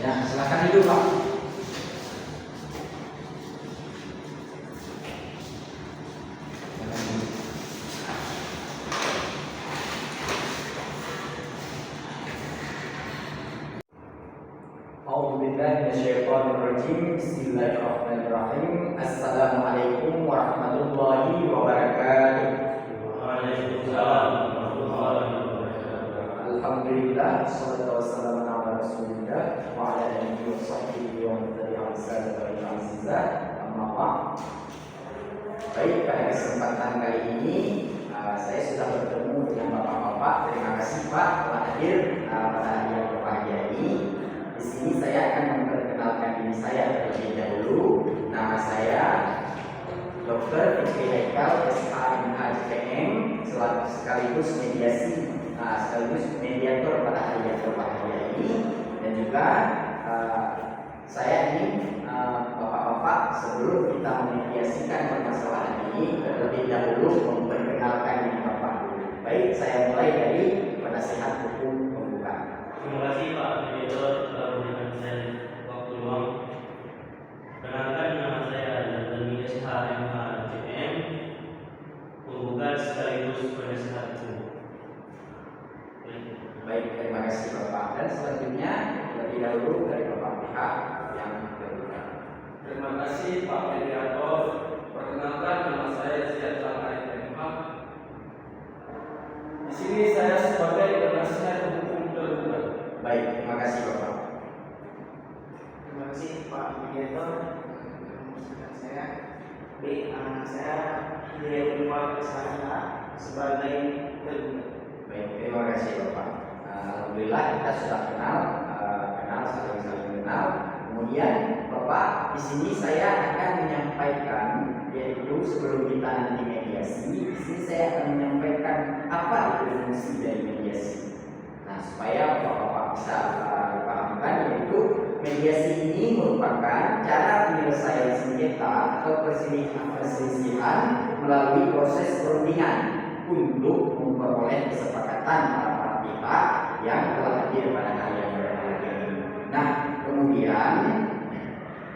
Ya, silakan duduk Pak. Bismillahirrahmanirrahim. Assalamualaikum warahmatullahi wabarakatuh. Waalaikumsalam warahmatullahi wabarakatuh. Alhamdulillah, wassalatu wassalamu ala Rasulillah wa ala alihi wa sahbihi wa man tabi'ahum bi ihsan ila yaumil amma ba'd. Baik, pada kesempatan kali ini saya sudah bertemu dengan Bapak-bapak. Terima kasih Pak telah hadir pada hari yang berbahagia ini. Di sini saya akan memperkenalkan diri saya terlebih dahulu. Nama saya Dr. Fikri Haikal, SHMH-JPM, sekaligus mediator pada hari yang berbahagia ini. Dan juga saya ingin Bapak-bapak, sebelum kita memediasikan permasalahan ini, terlebih dahulu memperkenalkan diri Bapak. Baik, saya mulai dari penasihat hukum pembuka. Terima kasih Pak Mediator telah memberikan saya waktu luang. Perkenalkan, nama saya adalah SHMH-JPM, penggugat sekaligus penasihat hukum. Baik, terima kasih Bapak. Dan selanjutnya terlebih dahulu dari Bapak pihak yang kedua. Terima kasih Pak Mediator. Perkenalkan, nama saya Ziad Al-Aidemah. Di sini saya sebagai penasihat hukum tergugat. Baik, terima kasih Bapak. Terima kasih Pak Mediator. Saya saya Hidayatullah Kesana sebagai tergugat. Baik, terima kasih Bapak. Alhamdulillah kita sudah kenal saling kenal. Kemudian Bapak, di sini saya akan menyampaikan, yaitu sebelum kita nanti mediasi, di sini saya akan menyampaikan apa itu fungsi dari mediasi. Nah, supaya Bapak bisa pahamkan, yaitu mediasi ini merupakan cara penyelesaian sengketa atau perselisihan melalui proses perundingan untuk memperoleh kesepakatan para pihak yang telah hadir pada hari yang berbahagia ini. Nah, kemudian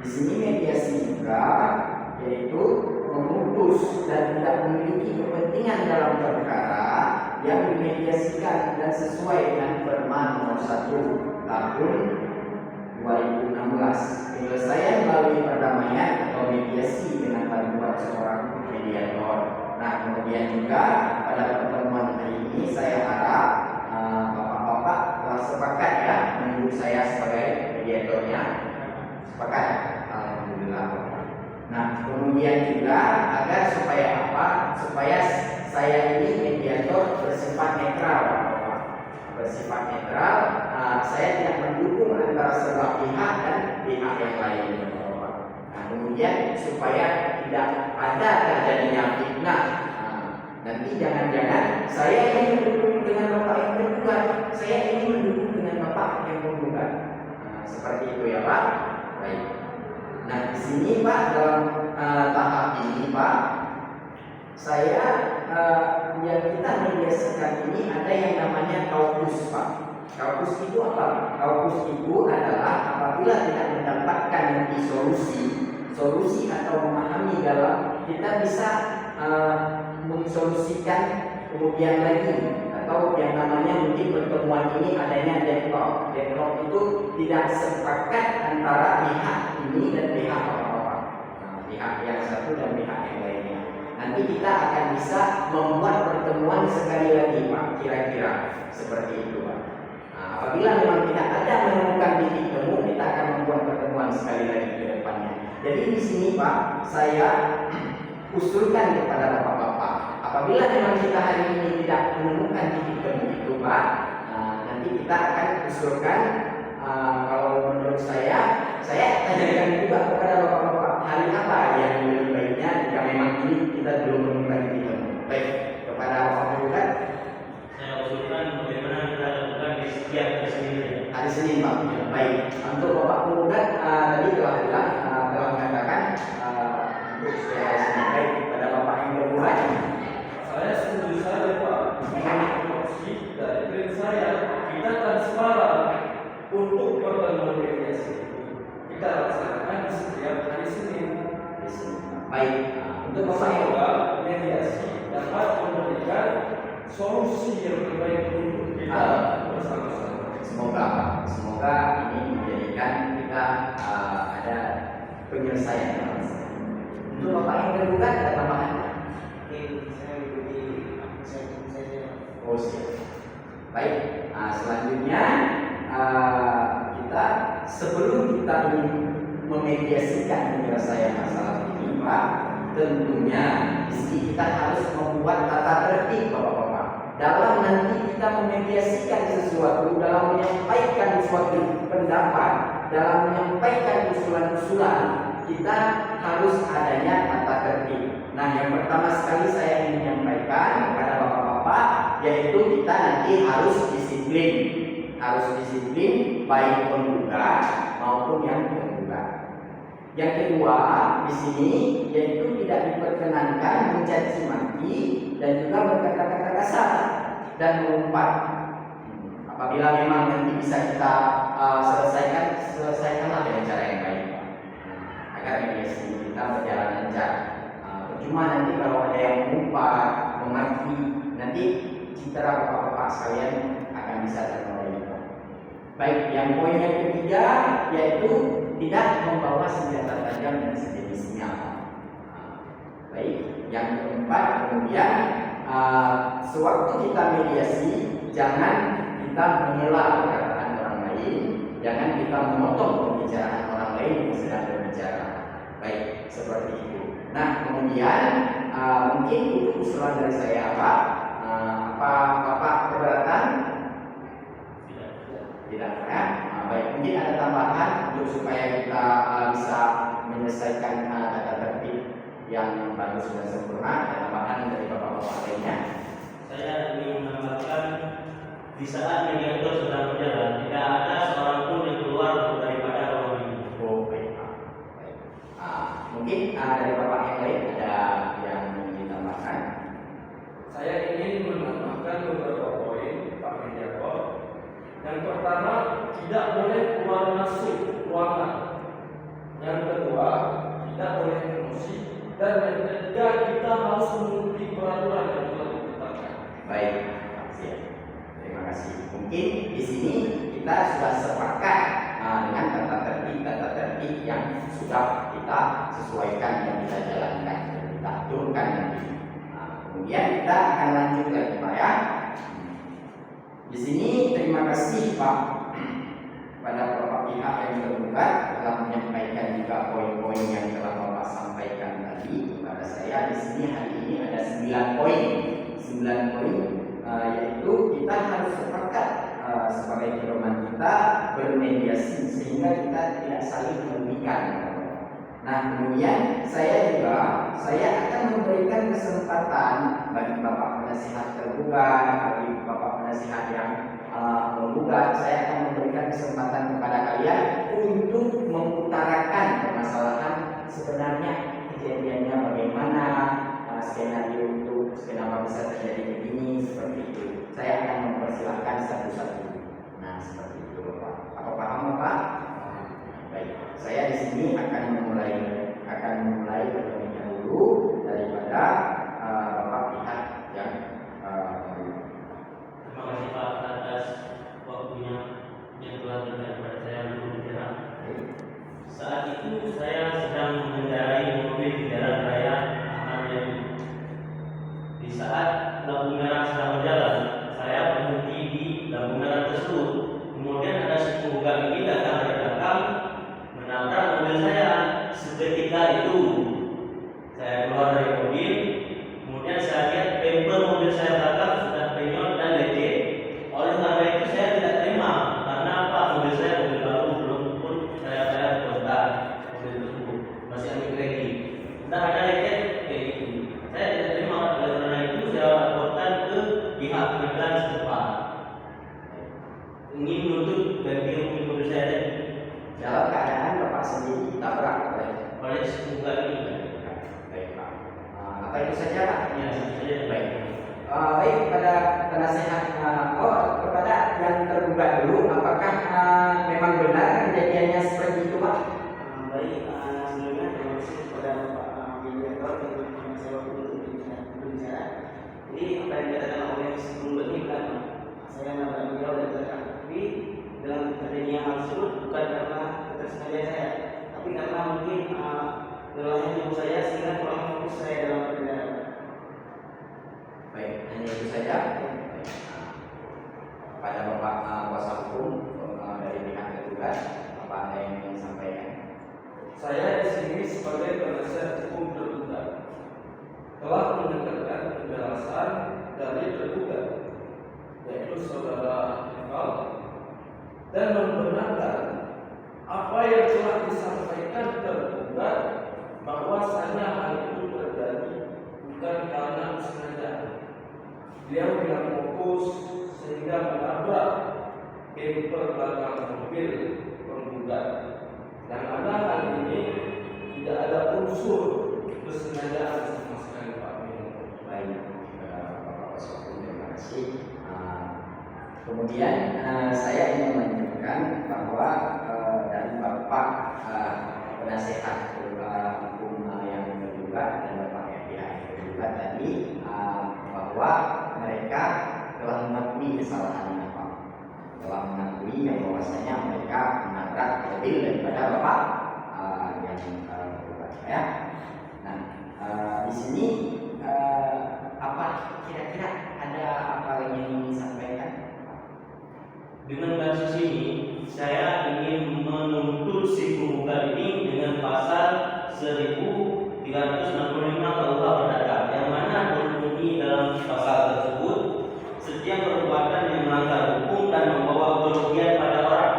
di sini mediasi juga yaitu memutus dan tidak memiliki kepentingan dalam perkara yang dimediasikan dan sesuai dengan Permen Nomor 1 Tahun 2016, penyelesaian melalui perdamaian atau mediasi dengan bantuan seorang mediator. Nah, kemudian juga pada pertemuan hari ini saya harap Bapak-bapak telah sepakat ya menunjuk saya sebagai mediatornya. Sepakat? Alhamdulillah. Nah, kemudian juga agar supaya apa? Supaya saya ini mediator bersifat netral, Bapak. Bersifat netral, saya tidak mendukung antara sebelah pihak dan pihak yang lain, Bapak. Nah, kemudian supaya tidak ada terjadinya fitnah. Nanti jangan-jangan saya ini mendukung dengan Bapak yang tergugat, saya ini mendukung dengan Bapak yang menggugat. Seperti itu ya Pak. Baik. Nah, di sini Pak, dalam tahap ini Pak, saya yang kita mediasikan ini ada yang namanya kaukus Pak. Kaukus itu apa? Kaukus itu adalah apabila tidak mendapatkan nanti solusi atau memahami dalam, kita bisa mensolusikan kemudian lagi, atau yang namanya mungkin pertemuan ini adanya deadlock. Deadlock itu tidak sepakat antara pihak ini dan pihak apa-apa, pihak yang satu dan pihak yang lainnya. Nanti kita akan bisa membuat pertemuan sekali lagi Pak, kira-kira seperti itu Pak. Apabila memang tidak ada menemukan titik temu, kita akan membuat pertemuan sekali lagi ke depannya. Jadi di sini Pak, saya usulkan kepada Bapak-bapak, apabila memang kita hari ini tidak menemukan titik temu itu Pak, nanti kita akan usulkan, kalau menurut saya tanyakan juga kepada Bapak-bapak, hari apa yang lebih baiknya jika memang ini kita belum menemukan titik temu. Baik, kepada Bapak Penggugat, Saya usulkan bagaimana kita lakukan di setiap hari Senin. hari Senin Pak. Baik, untuk Bapak Penggugat tadi telah mengatakan untuk supaya hari Senin. Baik, pada Bapak yang berbuat, Saya setuju saja Pak. Menurut opsi dari klien saya, kita transparan untuk pertemuan mediasi solusi yang terbaik untuk kita bersama-sama. Semoga ini menjadikan kita ada penyelesaian masalah. Untuk Bapak yang tergugat ada tambahan? Mungkin saya mengikuti saya. Oh siap. Baik. Selanjutnya kita sebelum kita ingin memediasikan penyelesaian masalah ini, Pak, tentunya di sini kita harus membuat tata tertib, Bapak-bapak. Dalam nanti kita memediasikan sesuatu, dalam menyampaikan suatu pendapat, dalam menyampaikan usulan-usulan, kita harus adanya tata tertib. Nah, yang pertama sekali saya ingin menyampaikan kepada Bapak-bapak, yaitu kita nanti harus disiplin baik penggugat maupun yang tergugat. Yang kedua di sini yaitu tidak diperkenankan mencaci maki dan juga berkata-kata kasar dan mengumpat. Apabila memang nanti bisa kita selesaikanlah dengan cara yang baik, agar mediasi kita berjalan lancar. Percuma nanti kalau ada yang mengumpat, memaki, nanti citra bapak-bapak sekalian akan bisa ternoda. Baik, yang poin yang ketiga yaitu tidak membawa senjata tajam dan sejenisnya. Baik, yang keempat kemudian sewaktu kita mediasi jangan kita menyela perkataan orang lain, jangan kita memotong pembicaraan orang lain yang sedang berbicara. Baik, seperti itu. Nah, kemudian mungkin itu usulan dari saya, Pak. Apa Bapak keberatan? Tidak ya? Baik, mungkin ada tambahan untuk supaya kita bisa menyelesaikan tata tertib yang bagus dan sempurna. Ada tambahan dari bapak-bapak lainnya? Saya ingin menambahkan di saat mediator sedang berjalan tidak ada seorang pun yang keluar daripada ruangan ini. Oh, baik, Pak. Baik. Mungkin dari bapak yang lain ada yang ingin ditambahkan? Saya ingin menambahkan beberapa poin, Pak Mediator. Yang pertama, tidak boleh keluar masuk ruangan. Yang kedua, tidak boleh emosi. Dan yang ketiga, kita harus mengikuti peraturan yang telah ditetapkan. Baik, siap. Terima kasih. Mungkin di sini kita sudah sepakat dengan tata tertib yang sudah kita sesuaikan dan kita jalankan, kita aturkan nanti. Kemudian kita akan lanjut lagi, Pak ya. Di sini terima kasih Pak pada beberapa pihak yang tergugat telah menyampaikan juga poin-poin yang telah Bapak sampaikan tadi kepada saya. Di sini hari ini ada 9 poin, yaitu kita harus sepakat sebagai pedoman kita bermediasi sehingga kita tidak saling merugikan. Nah, kemudian saya akan memberikan kesempatan bagi Bapak penasihat tergugat, bagi Bapak penasihat yang menggugat, saya akan memberikan kesempatan kepada kalian untuk mengutarakan permasalahan sebenarnya kejadiannya bagaimana, skenario itu kenapa bisa terjadi begini, seperti itu. Saya akan mempersilahkan satu-satu. Nah, seperti itu, Bapak. Apa paham, Bapak? Baik, saya di sini akan memulai terlebih dahulu daripada Bapak pihak yang Terima kasih Pak atas waktunya yang telah diberikan kepada saya untuk bicara. Saat itu saya sedang mengendarai mobil di jalan raya Ahmad Yani. Di saat lampu merah sedang berjalan, saya berhenti di lampu merah tersebut. Kemudian ada si penggugat ini datang dari belakang menabrak mobil saya. Seketika itu saya keluar dari mobil, kemudian saya lihat bemper mobil saya belakang sudah penyok dan lecet. Oleh karena itu saya tidak terima, karena apa? Mobil saya mobil baru, belum pun saya bayar kontak mobil tersebut, masih ambil kredit. Sudah ada lecet kayak gitu. Saya tidak terima, oleh karena itu saya laporkan ke pihak pengadilan setempat. Ingin menuntut ganti rugi mobil saya tadi. dalam keadaan Bapak sendiri ditabrak Oleh si penggugat ini. Baik, Pak. Apa itu saja, Pak? Ya, saya Baik. Baik, pada penasehat kepada yang tergugat dulu, apakah memang benar kejadiannya seperti itu, Pak? Baik, sebelumnya terima kasih kepada Pak Mediator yang memberikan saya waktu untuk berbicara. Jadi apa yang dikatakan oleh yang sebelum ini benar Pak. Saya nabrak beliau dari belakang, tapi dengan terjadinya hal tersebut bukan karena ketersengajaan saya, tapi karena mungkin kelelahan tubuh saya sehingga kurang fokus saya dalam berkendara. Baik, hanya itu saja. Pada Bapak kuasa hukum dari pihak tergugat, apa ada yang ingin disampaikan? Saya di sini sebagai penasihat hukum tergugat telah mendengarkan penjelasan dari tergugat, yaitu saudara Ekal, dan membenarkan apa yang telah disampaikan tergugat bahwasanya hal itu terjadi bukan karena kesengajaan. Beliau tidak fokus sehingga menabrak bumper belakang mobil penggugat. Yang ada hal ini tidak ada unsur kesengajaan sama sekali Pak Menko. Baik, Bapak kuasa hukum, terima kasih. Kemudian saya ingin melanjutkan bahwa dari Bapak penasihat hukum yang tergugat dan Bapak yang pihak yang tergugat tadi bahwa mereka telah mengakui kesalahannya Pak, telah mengakui yang bahwasanya mereka menabrak mobil daripada Bapak yang tergugat ya. Nah, di sini apa kira-kira ada apa yang ingin disampaikan? Dengan kasus ini, saya ingin menuntut si penggugat ini dengan pasal 1365 KUH Perdata, yang mana berbunyi dalam pasal tersebut, setiap perbuatan yang melanggar hukum dan membawa kerugian pada orang,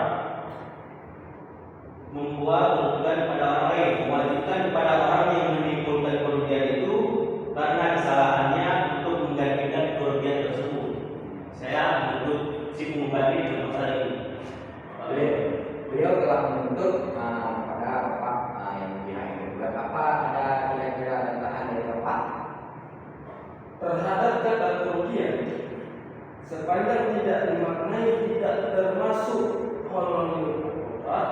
mewajibkan kepada orang yang menimbulkan kerugian itu karena kesalahannya untuk menggantikan kerugian tersebut. Saya menuntut si penggugat ini dengan pasal ini. Beliau telah menuntut kepada Bapak yang pihak yang tergugat. Apa ada kira-kira bantahan dari Bapak? Terhadap kata kerugian, sepanjang tidak dimaknai tidak termasuk honorer pokok,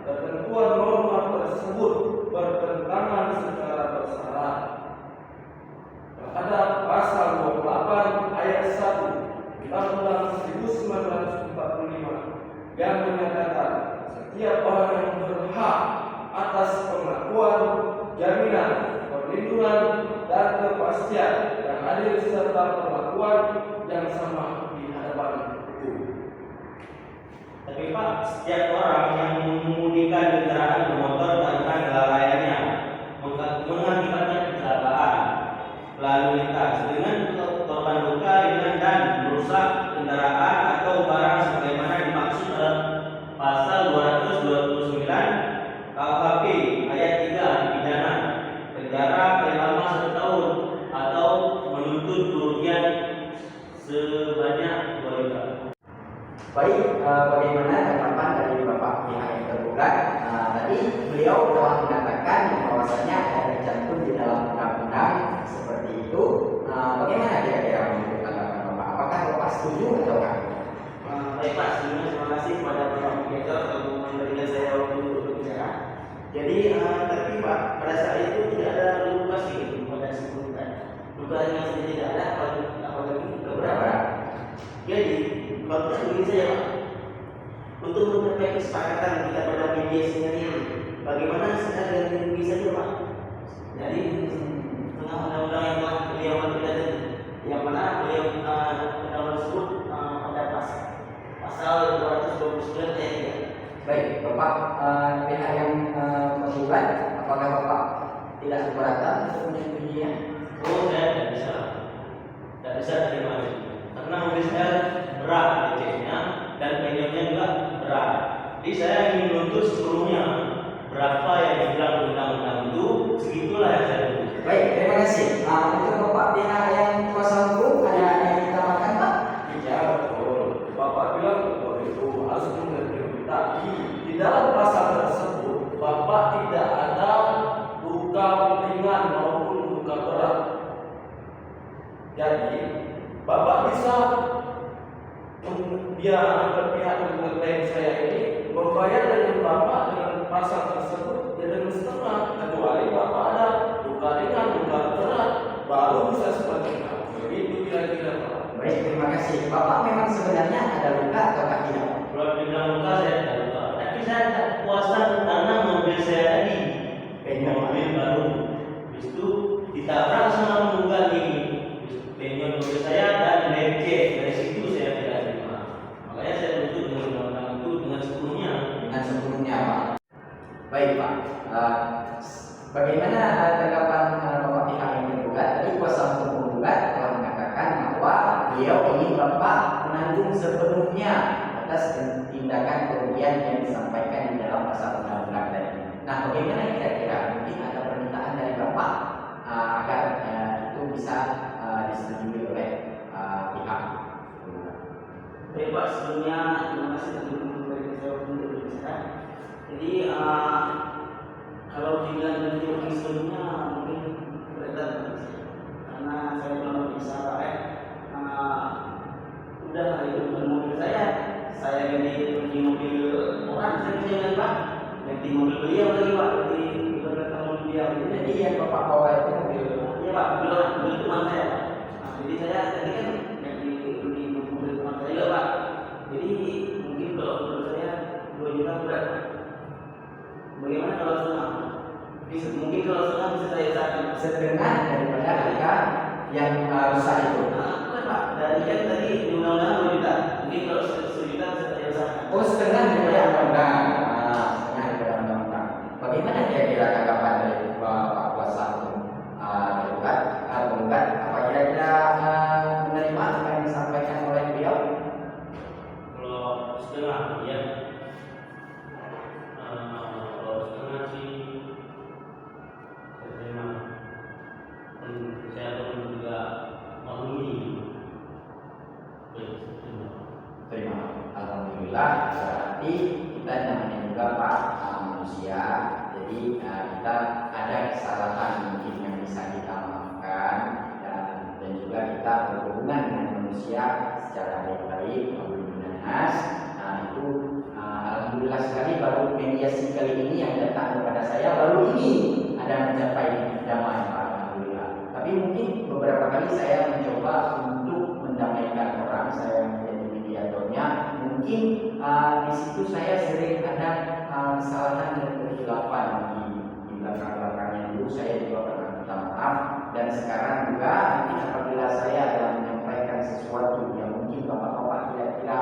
ketentuan norma tersebut bertentangan secara bersyarat terhadap pasal 28 ayat 1 Undang-Undang 1945 yang menyatakan setiap orang yang berhak atas pengakuan, jaminan, perlindungan, dan kepastian yang adil serta perlakuan yang sama di hadapan hukum. Tapi Pak, setiap orang yang mengemudikan kendaraan bermotor tanpa kelalaiannya mengakibatkan kecelakaan lalu lintas dengan korban luka ringan dan merusak kendaraan atau barang sebagaimana dimaksud dalam pasal 229 KUHP ayat 3 pidana penjara paling lama 1 tahun atau menuntut kerugian sebanyak 2 juta. Baik, bagaimana tanggapan dari Bapak pihak yang tergugat? Tadi beliau telah mengatakan bahwasanya ada tercantum di dalam undang-undang seperti itu. Bagaimana kira-kira menurut tanggapan Bapak? Apakah Bapak setuju atau tidak? Baik Pak, sebelumnya terima kasih kepada Bapak Mediator telah memberikan saya waktu untuk berbicara. Jadi tapi Pak, pada saat itu tidak ada luka sih pada si penggugat. Lukanya saja tidak ada, apalagi keberapa. Jadi kalau begini saja Pak, untuk mencapai kesepakatan kita pada mediasinya ini, bagaimana secara dengan bisa saja Pak? Jadi tengah undang-undang yang telah beliau buat yang mana beliau undang-undang tersebut pada pasal 229 ayat 3. Baik, Bapak pihak yang menggugat, apakah Bapak tidak keberatan untuk menyetujui? Oh, saya tidak bisa terima itu karena mobil saya berat beceknya dan penyoknya juga berat. Jadi saya ingin menuntut seluruhnya berapa yang dibilang undang-undang itu, segitulah yang saya tuntut. Baik, terima kasih. Untuk Bapak pihak yang kuasa hukum ada yang ditambahkan Pak? Iya betul. Bapak bilang bahwa itu harus mengerti. Tapi di dalam pasal tersebut Bapak tidak ada luka ringan maupun luka berat. Jadi Bapak bisa biar berpihak dengan klien saya ini membayar dengan Bapak dengan pasal tersebut ya dengan setengah, kecuali Bapak ada luka ringan, luka berat, baru bisa seperti itu. Begitu kira-kira Pak. Baik, terima Bapak memang sebenarnya ada luka atau tidak? Kalau dibilang luka saya tidak luka, tapi saya tak kuasa karena mobil saya tadi, mobil baru, habis itu ditabrak sama penggugat ini, penyon mobil saya dan lecet. Dari situ saya tidak terima, makanya saya tuntut dengan undang-undang itu dengan sepenuhnya. Dengan sepenuhnya, Pak. Baik, Pak. Bagaimana tanggapan Bapak pihak yang tergugat? Tadi kuasa hukum penggugat telah mengatakan bahwa beliau ingin Bapak menanggung sepenuhnya atas tindakan kerugian yang disampaikan di dalam pasal undang-undang tadi. Nah, bagaimana kira-kira mungkin ada permintaan dari Bapak agar itu bisa disetujui oleh pihak penggugat? Baik Pak, sebelumnya terima kasih telah memberi saya waktu untuk berbicara. Jadi kalau dibilang bentuk sebelumnya mungkin berat karena saya belum berbicara udah lah itu bukan mobil saya ganti mobil orang, saya kerja Pak, ganti mobil beliau lagi Pak, ganti ibaratkan mobil beliau. Jadi yang Bapak bawa itu mobil? Iya Pak, mobil teman saya Pak. Jadi saya tadi kan ganti mobil teman saya juga Pak. Jadi mungkin kalau menurut saya 2 juta berat. Bagaimana kalau setengah? Mungkin kalau setengah bisa saya usahakan. Setengah daripada harga yang rusak itu. Bukan Pak, dari kan tadi di undang-undang 2 juta. Mungkin kalau 1 juta bisa saya usahakan. Oh, setengah daripada undang-undang. Setengah daripada undang-undang. Bagaimana kira-kira tanggapan dari Bapak kuasa hukum penggugat? Apa kira-kira menerima apa yang disampaikan oleh beliau? Kalau setengah, ya. Kalau setengah sih saya terima. Saya pun juga maklumi. Terima. Alhamdulillah. Berarti kita namanya juga Pak manusia. Jadi kita ada kesalahan mungkin yang bisa kita maafkan dan juga kita berhubungan dengan manusia secara baik-baik, Nas. Nah itu alhamdulillah sekali baru mediasi kali ini yang datang kepada saya baru ini ada mencapai damai, Pak. Alhamdulillah. Tapi mungkin beberapa kali saya mencoba untuk mendamaikan orang, saya menjadi mediatornya. Mungkin di situ saya sering ada kesalahan dan kehilafan di belakang-belakangnya dulu. Saya juga pernah minta maaf dan sekarang juga mungkin apabila saya ada menyampaikan sesuatu yang mungkin bapak-bapak kira-kira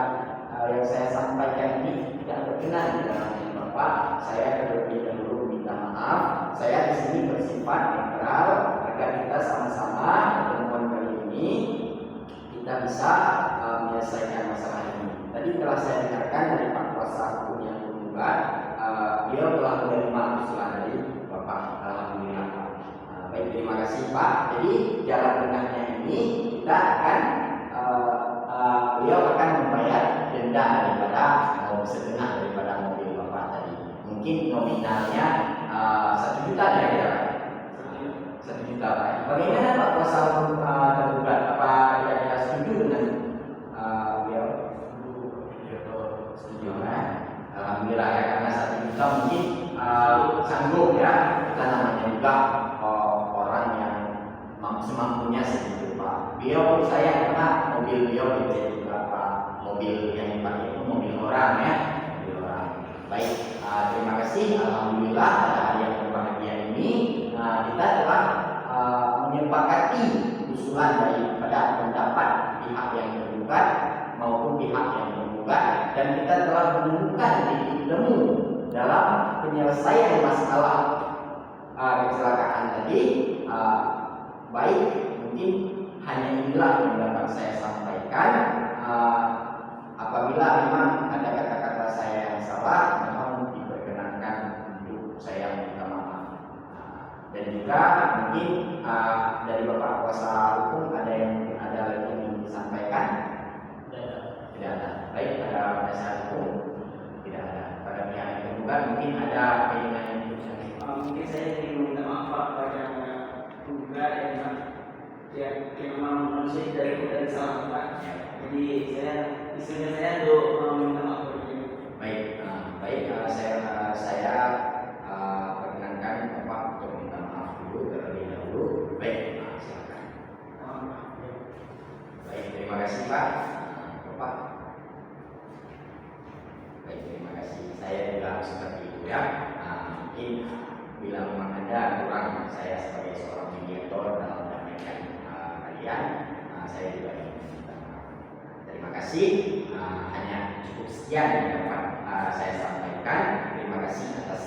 yang saya sampaikan ini tidak berkenan di dalam hati Bapak, saya terlebih dahulu minta maaf. Saya di sini bersifat netral agar kita sama-sama pertemuan kali ini kita bisa menyelesaikan masalah ini. Tadi telah saya dengarkan dari Pak kuasa hukum yang penggugat, beliau telah menerima usulan dari Bapak. Alhamdulillah. Baik, terima kasih Pak. Jadi jalan tengahnya ini kita akan beliau akan membayar denda daripada setengah daripada mobil Bapak tadi. Mungkin nominalnya 1 juta ya. 1 juta Pak. Bagaimana Pak kuasa hukum tergugat? Apa kira-kira setuju dengan beliau? Setuju ya. Alhamdulillah ya, karena 1 juta mungkin sanggup ya. Kita namanya juga orang yang semampunya segitu Pak. Beliau saya karena mobil beliau jadi berapa mobil yang dipakai itu mobil orang ya, mobil orang. Baik, terima kasih. Alhamdulillah pada hari yang berbahagia ini kita telah menyepakati usulan daripada pendapat pihak yang tergugat maupun pihak yang menggugat dan kita telah menemukan titik temu dalam penyelesaian masalah kecelakaan tadi. Baik, mungkin hanya inilah yang dapat saya sampaikan. Apabila memang ada kata-kata saya yang salah, mohon diperkenankan untuk saya minta maaf. Dan juga mungkin dari Bapak kuasa hukum ada lagi yang ingin disampaikan? Tidak ada. Baik, pada penasihat hukum tidak ada. Pada pihak yang tergugat mungkin ada keinginan yang disampaikan. Mungkin saya ingin meminta maaf Pak pada penggugat yang memang manusia dari salah Pak. Jadi isunya saya untuk meminta maaf begini. Baik, saya perkenankan Bapak untuk minta maaf dulu terlebih dahulu. Baik, silakan. Baik, terima kasih Pak. ada kurang saya sebagai seorang mediator dalam menyampaikan kalian, saya juga ingin minta maaf. Terima kasih. Hanya cukup sekian yang dapat saya sampaikan. Terima kasih atas